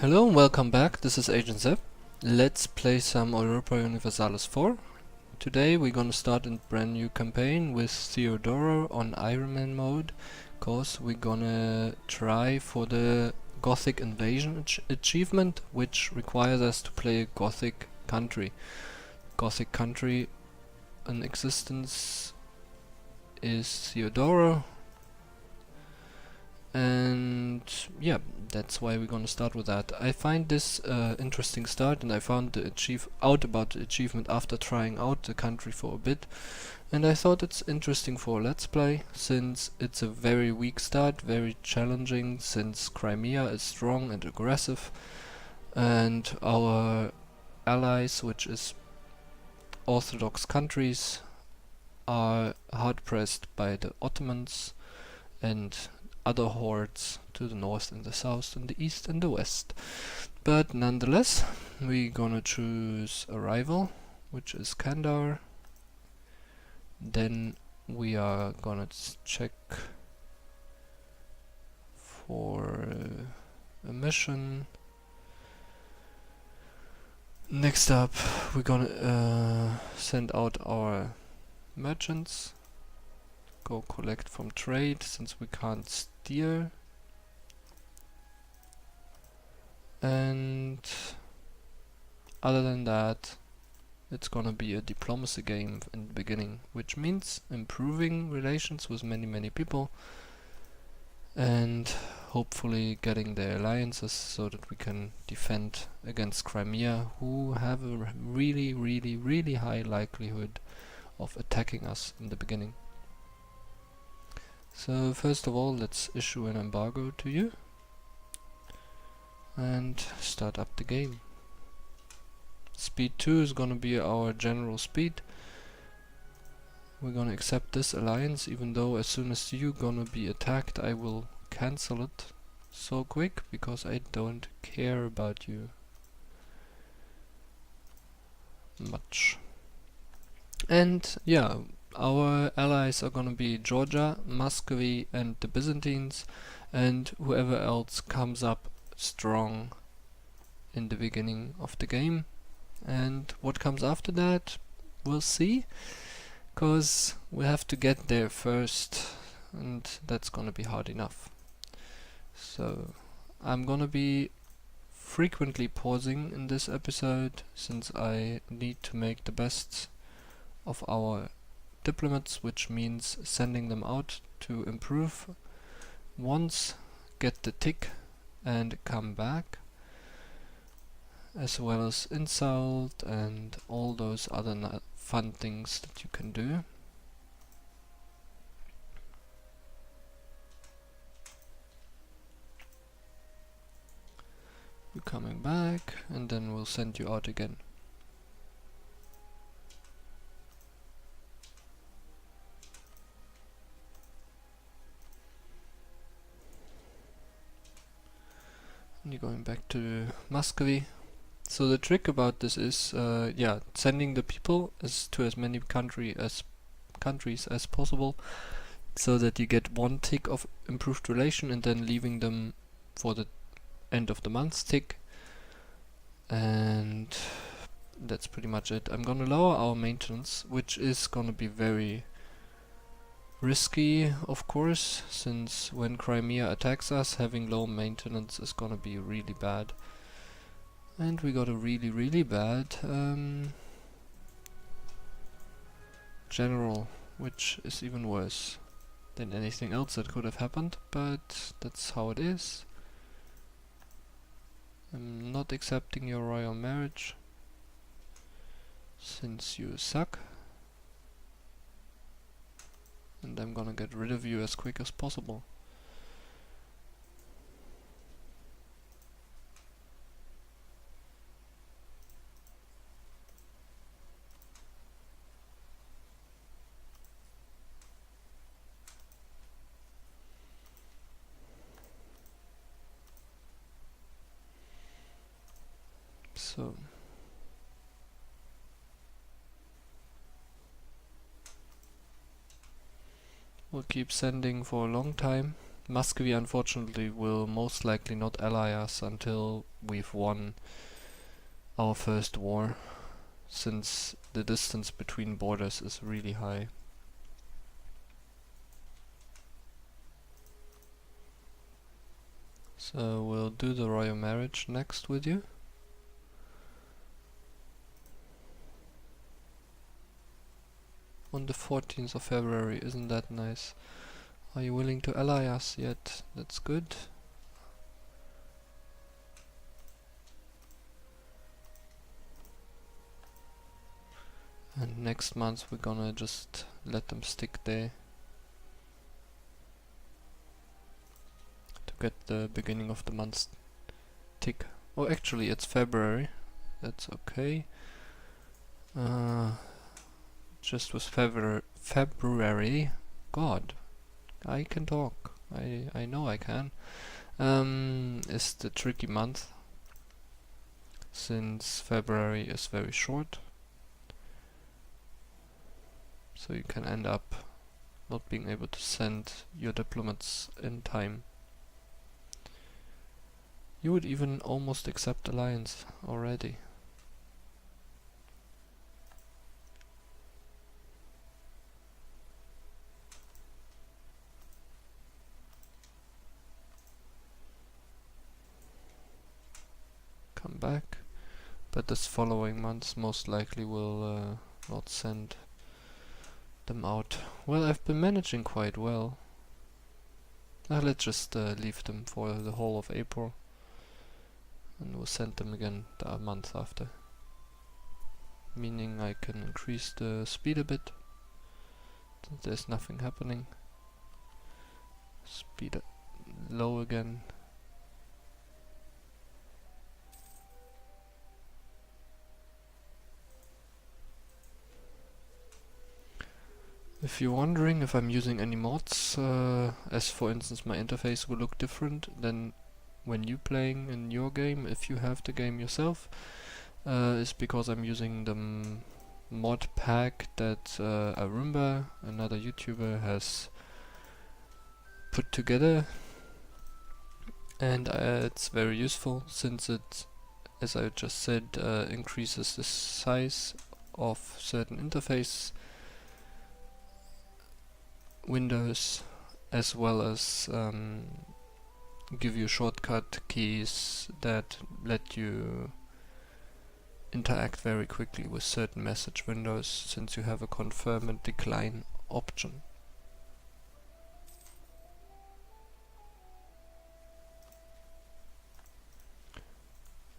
Hello and welcome back, this is AgentZeb. Let's play some Europa Universalis 4. Today we're gonna start a brand new campaign with Theodoro on Iron Man mode, cause we're gonna try for the Gothic invasion achievement, which requires us to play a Gothic country. Gothic country in existence is Theodoro, and yeah, that's why we're gonna start with that. I find this interesting start, and I found out about the achievement after trying out the country for a bit, and I thought it's interesting for a let's play, since it's a very weak start, very challenging, since Crimea is strong and aggressive, and our allies, which is Orthodox countries, are hard pressed by the Ottomans and other hordes to the north and the south and the east and the west. But nonetheless, we're gonna choose a rival, which is Kandar. Then we are gonna check for a mission. Next up, we're gonna send out our merchants. Go collect from trade, since we can't steer. And other than that, it's gonna be a diplomacy game in the beginning, which means improving relations with many people and hopefully getting the alliances so that we can defend against Crimea, who have a really high likelihood of attacking us in the beginning. So first of all, let's issue an embargo to you and start up the game. Speed 2 is gonna be our general speed. We're gonna accept this alliance, even though as soon as you're gonna be attacked, I will cancel it so quick, because I don't care about you much. And yeah, our allies are gonna be Georgia, Muscovy and the Byzantines, and whoever else comes up strong in the beginning of the game. And what comes after that, we'll see, cause we have to get there first, and that's gonna be hard enough. So I'm gonna be frequently pausing in this episode, since I need to make the best of our diplomats, which means sending them out to improve once, get the tick and come back, as well as insult and all those other fun things that you can do. You're coming back, and then we'll send you out again. And you're going back to Muscovy. So the trick about this is, sending the people to as many countries as possible, so that you get one tick of improved relation, and then leaving them for the end of the month tick. And that's pretty much it. I'm gonna lower our maintenance, which is gonna be very risky, of course, since when Crimea attacks us, having low maintenance is gonna be really bad. And we got a really bad general, which is even worse than anything else that could have happened, but that's how it is. I'm not accepting your royal marriage, since you suck. And I'm gonna get rid of you as quick as possible. So we'll keep sending for a long time, Muscovy unfortunately will most likely not ally us until we've won our first war, since the distance between borders is really high. So we'll do the royal marriage next with you. On the 14th of February, isn't that nice? Are you willing to ally us yet? That's good. And next month we're gonna just let them stick there to get the beginning of the month tick. Oh, actually it's February. That's okay. Just was February. God, I can talk. I know I can. Is the tricky month, since February is very short. So you can end up not being able to send your diplomats in time. You would even almost accept alliance already. Come back. But this following month most likely will not send them out. Well, I've been managing quite well. Let's just leave them for the whole of April, and we'll send them again the month after. Meaning I can increase the speed a bit, since there's nothing happening. Speed it low again. If you're wondering if I'm using any mods, as for instance my interface will look different than when you playing in your game, if you have the game yourself, is because I'm using the mod pack that Arumba, another YouTuber, has put together, and it's very useful, since it, as I just said, increases the size of certain interface windows, as well as give you shortcut keys that let you interact very quickly with certain message windows, since you have a confirm and decline option.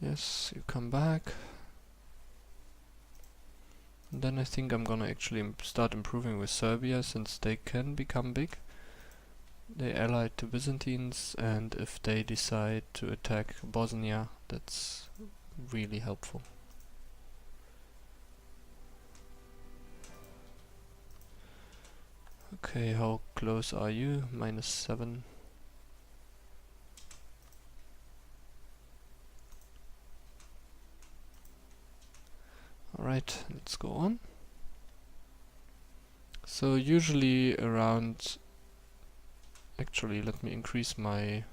Yes, you come back. And then I think I'm gonna actually start improving with Serbia, since they can become big. They allied to Byzantines, and if they decide to attack Bosnia, that's really helpful. Okay, how close are you? -7. Alright, let's go on. So usually around... Actually, let me increase my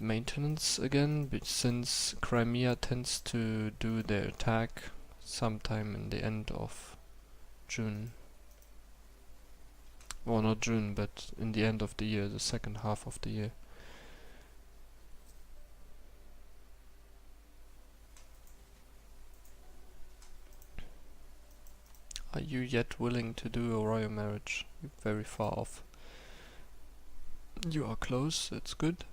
maintenance again, since Crimea tends to do their attack sometime in the end of June. Well, not June, but in the end of the year, the second half of the year. Are you yet willing to do a royal marriage? You're very far off. You are close, it's good.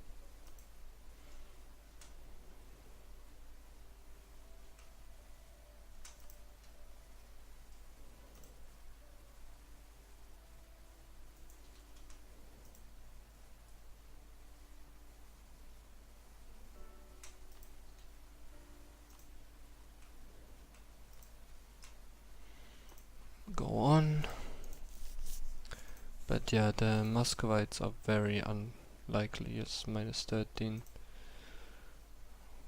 Go on. But yeah, the Muscovites are very unlikely. It's -13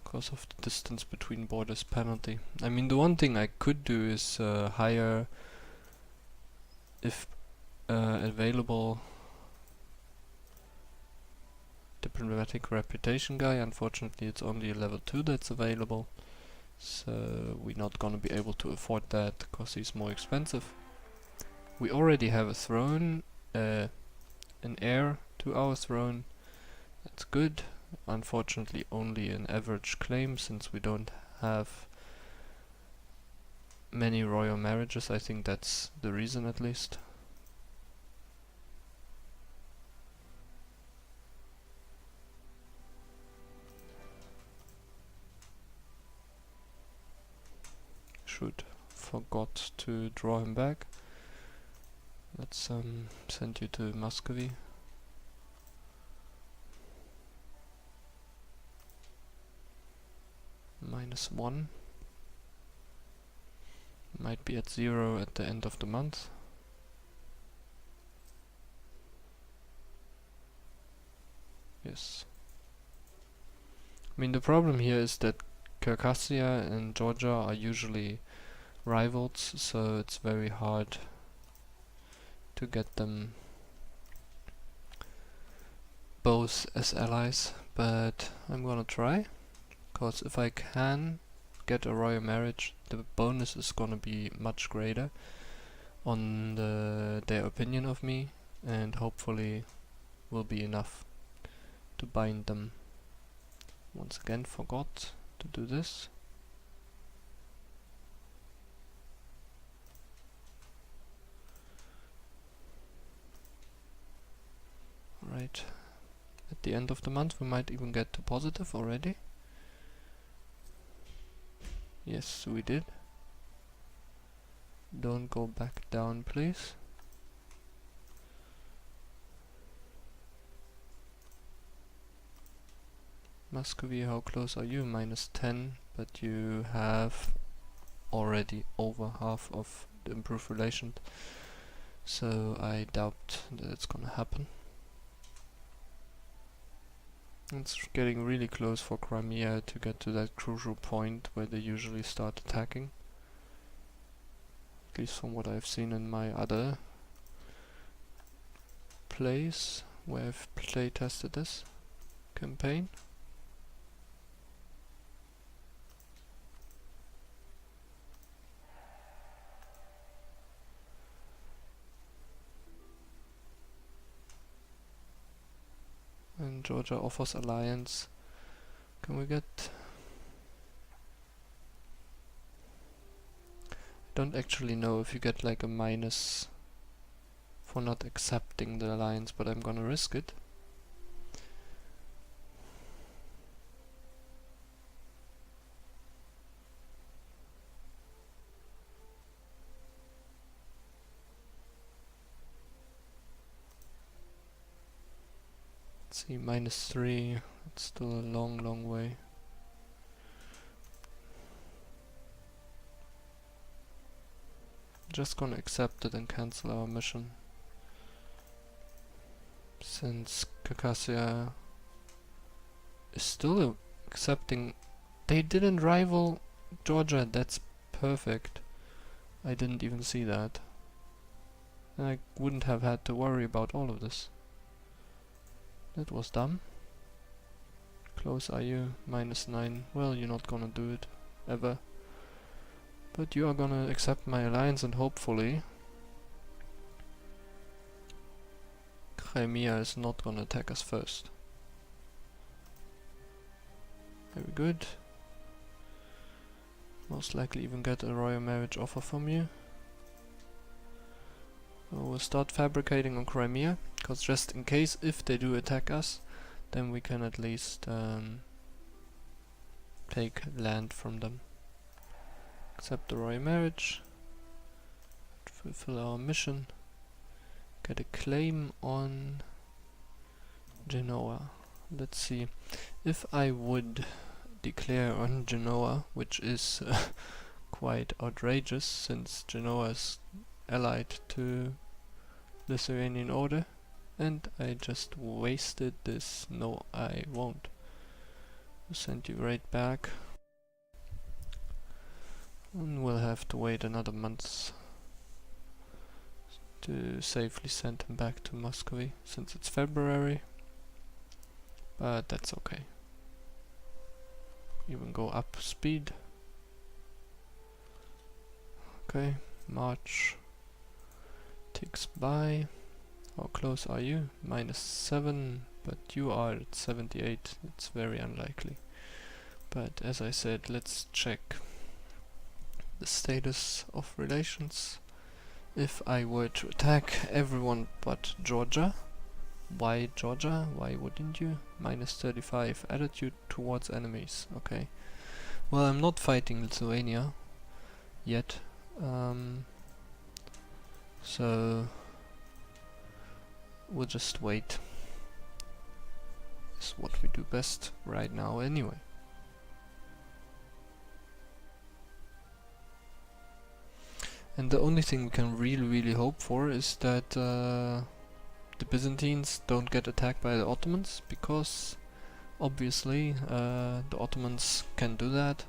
because of the distance between borders penalty. I mean, the one thing I could do is hire, if available, diplomatic reputation guy. Unfortunately, it's only a level 2 that's available, so we're not gonna be able to afford that because he's more expensive. We already have a throne, an heir to our throne. That's good. Unfortunately, only an average claim since we don't have many royal marriages. I think that's the reason, at least. Forgot to draw him back. Let's send you to Muscovy. -1. Might be at 0 at the end of the month. Yes. I mean, the problem here is that Circassia and Georgia are usually rivals, so it's very hard to get them both as allies, but I'm gonna try, because if I can get a royal marriage, the bonus is gonna be much greater on their opinion of me, and hopefully will be enough to bind them. Once again, forgot to do this. Right, at the end of the month we might even get to positive already. Yes, we did. Don't go back down, please. Muscovy, how close are you? -10, but you have already over half of the improved relations, so I doubt that it's gonna happen. It's getting really close for Crimea to get to that crucial point where they usually start attacking. At least from what I've seen in my other plays where I've play tested this campaign. And Georgia offers alliance. Can we get... I don't actually know if you get like a minus for not accepting the alliance, but I'm gonna risk it. See, -3, it's still a long way. Just gonna accept it and cancel our mission. Since Circassia is still accepting... They didn't rival Georgia, that's perfect. I didn't even see that. And I wouldn't have had to worry about all of this. That was dumb. Close are you? -9. Well, you're not gonna do it. Ever. But you are gonna accept my alliance and hopefully Crimea is not gonna attack us first. Very good. Most likely even get a royal marriage offer from you. We'll start fabricating on Crimea, because just in case if they do attack us, then we can at least take land from them. Accept the royal marriage, fulfill our mission, get a claim on Genoa. Let's see, if I would declare on Genoa, which is quite outrageous since Genoa is allied to Lithuanian Order, and I just wasted this. No, I won't. Send you right back. And we'll have to wait another month to safely send him back to Muscovy, since it's February. but that's okay. Even go up speed. Okay, March ticks by. How close are you? -7, but you are at 78. It's very unlikely. But as I said, let's check the status of relations. If I were to attack everyone but Georgia, why Georgia? Why wouldn't you? -35 attitude towards enemies. Okay. Well, I'm not fighting Lithuania yet. So we'll just wait. It's what we do best right now anyway. And the only thing we can really hope for is that the Byzantines don't get attacked by the Ottomans, because obviously the Ottomans can do that,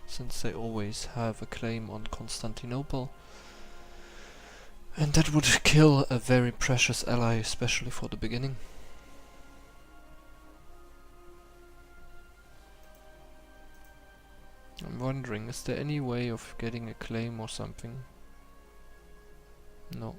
since they always have a claim on Constantinople. And that would kill a very precious ally, especially for the beginning. I'm wondering, is there any way of getting a claim or something? No.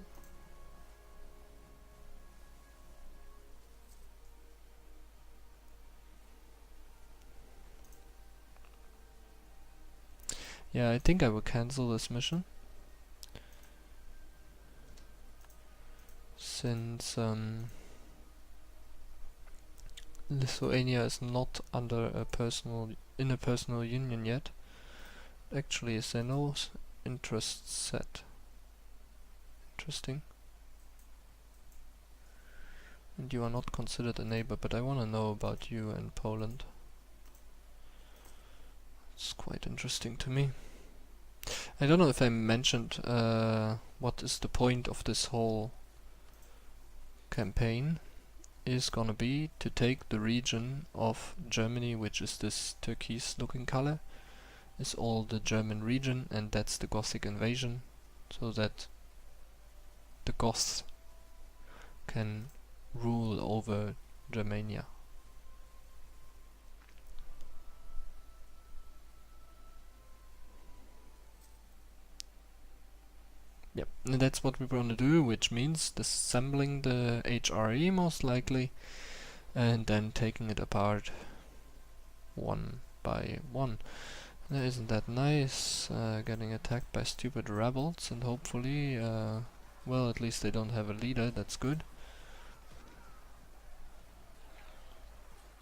Yeah, I think I will cancel this mission. Since Lithuania is not under a personal union yet. Actually, is there no interest set? Interesting. And you are not considered a neighbor, but I want to know about you and Poland. It's quite interesting to me. I don't know if I mentioned what is the point of this whole campaign. Is gonna be to take the region of Germany, which is this turquoise looking color, is all the German region, and that's the Gothic invasion, so that the Goths can rule over Germania. Yep, and that's what we're gonna do, which means disassembling the HRE most likely, and then taking it apart one by one. Isn't that nice? Getting attacked by stupid rebels, and hopefully, well, at least they don't have a leader, that's good.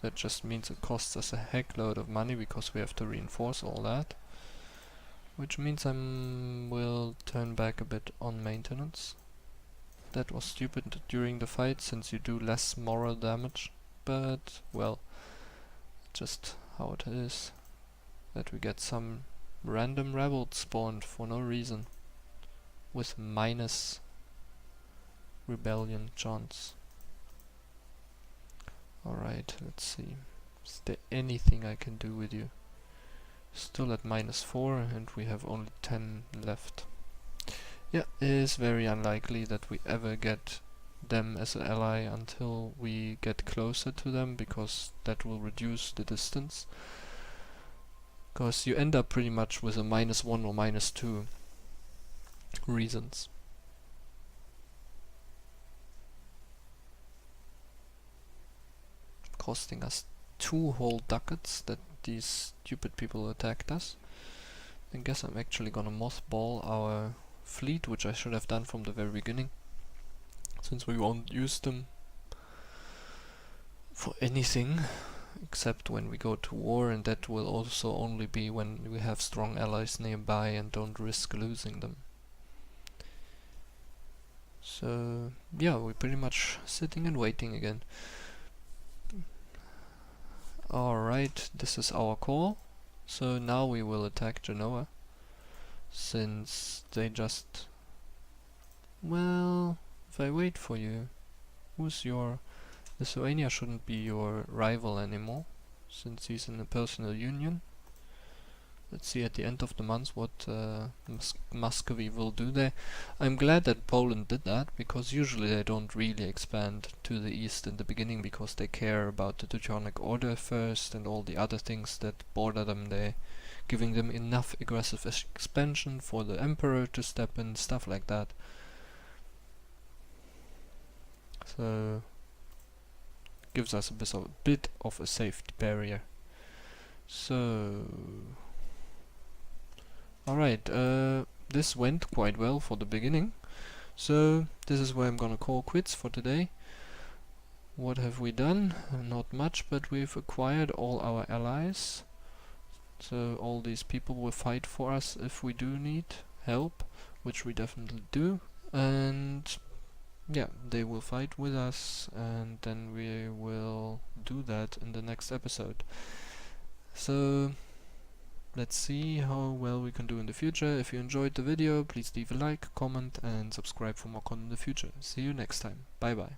That just means it costs us a heck load of money, because we have to reinforce all that. Which means I will turn back a bit on maintenance. That was stupid during the fight, since you do less moral damage, but, well, just how it is. That we get some random rebels spawned for no reason, with minus rebellion chance. Alright, let's see. Is there anything I can do with you? Still at -4, and we have only 10 left. Yeah, it is very unlikely that we ever get them as an ally until we get closer to them, because that will reduce the distance. Because you end up pretty much with a -1 or -2 reasons. Costing us 2 whole ducats that these stupid people attacked us. I guess I'm actually gonna mothball our fleet, which I should have done from the very beginning, since we won't use them for anything except when we go to war, and that will also only be when we have strong allies nearby and don't risk losing them. So yeah, we're pretty much sitting and waiting again. Alright, this is our call. So now we will attack Genoa, since they just... Well, if I wait for you, who's your... Lithuania shouldn't be your rival anymore, since he's in a personal union. let's see at the end of the month what Muscovy will do there. I'm glad that Poland did that, because usually they don't really expand to the east in the beginning because they care about the Teutonic Order first and all the other things that border them. They're giving them enough aggressive expansion for the Emperor to step in, stuff like that. So gives us a bit of a safety barrier. So alright, this went quite well for the beginning, so this is where I'm gonna call quits for today. What have we done? Not much, but we've acquired all our allies, so all these people will fight for us if we do need help, which we definitely do, and yeah, they will fight with us, and then we will do that in the next episode. So let's see how well we can do in the future. If you enjoyed the video, please leave a like, comment and subscribe for more content in the future. See you next time. Bye bye.